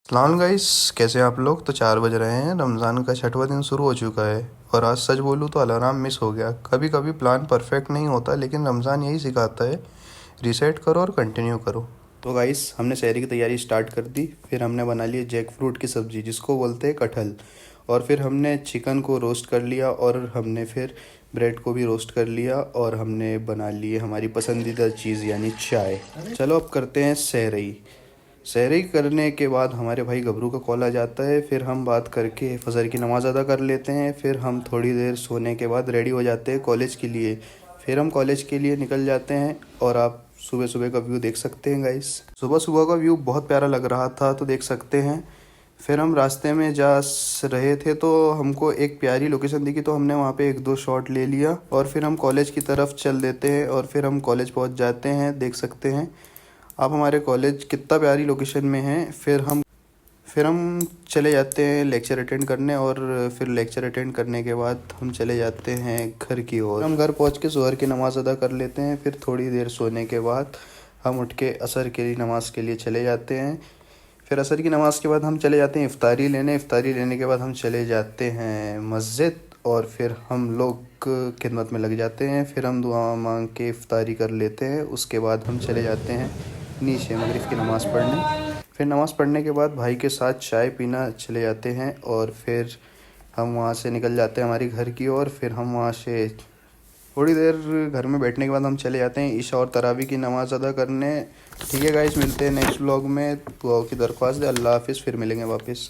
सलाम गाइस, कैसे हैं आप लोग। तो 4 बज रहे हैं, रमज़ान का छठवां दिन शुरू हो चुका है और आज सच बोलूँ तो अलार्म मिस हो गया। कभी कभी प्लान परफेक्ट नहीं होता, लेकिन रमज़ान यही सिखाता है, रीसेट करो और कंटिन्यू करो। तो गाइस, हमने सहरी की तैयारी स्टार्ट कर दी। फिर हमने बना ली जैक फ्रूट की सब्ज़ी, जिसको बोलते हैं कटहल। और फिर हमने चिकन को रोस्ट कर लिया और हमने फिर ब्रेड को भी रोस्ट कर लिया और हमने बना लिए हमारी पसंदीदा चीज़ यानी चाय। चलो अब करते हैं सहरी। सहरी करने के बाद हमारे भाई गबरू का कॉल आ जाता है। फिर हम बात करके फजर की नमाज़ अदा कर लेते हैं। फिर हम थोड़ी देर सोने के बाद रेडी हो जाते हैं कॉलेज के लिए। फिर हम कॉलेज के लिए निकल जाते हैं और आप सुबह सुबह का व्यू देख सकते हैं गाइस। सुबह सुबह का व्यू बहुत प्यारा लग रहा था, तो देख सकते हैं। फिर हम रास्ते में रहे थे तो हमको एक प्यारी लोकेशन दिखी, तो हमने वहाँ पे एक दो शॉट ले लिया और फिर हम कॉलेज की तरफ चल देते हैं और फिर हम कॉलेज पहुँच जाते हैं। देख सकते हैं आप हमारे कॉलेज कितना प्यारी लोकेशन में है। फिर हम चले जाते हैं लेक्चर अटेंड करने और फिर लेक्चर अटेंड करने के बाद हम चले जाते हैं घर की ओर। हम घर पहुंच के ज़ोहर की नमाज़ अदा कर लेते हैं। फिर थोड़ी देर सोने के बाद हम उठ के असर की नमाज़ के लिए चले जाते हैं। फिर असर की नमाज़ के बाद हम चले जाते हैं इफ़्तारी लेने के बाद हम चले जाते हैं मस्जिद और फिर हम लोग खिदमत में लग जाते हैं। फिर हम दुआ मांग के इफ़्तारी कर लेते हैं। उसके बाद हम चले जाते हैं नीचे मगरिब की नमाज़ पढ़ने। फिर नमाज़ पढ़ने के बाद भाई के साथ चाय पीना चले जाते हैं और फिर हम वहाँ से निकल जाते हैं हमारी घर की ओर। फिर हम वहाँ से थोड़ी देर घर में बैठने के बाद हम चले जाते हैं ईशा और तरावी की नमाज़ अदा करने। ठीक है गाइस, मिलते हैं नेक्स्ट व्लॉग में। दुआओं की दरख्वास्त है। अल्लाह हाफिज़, फिर मिलेंगे वापस।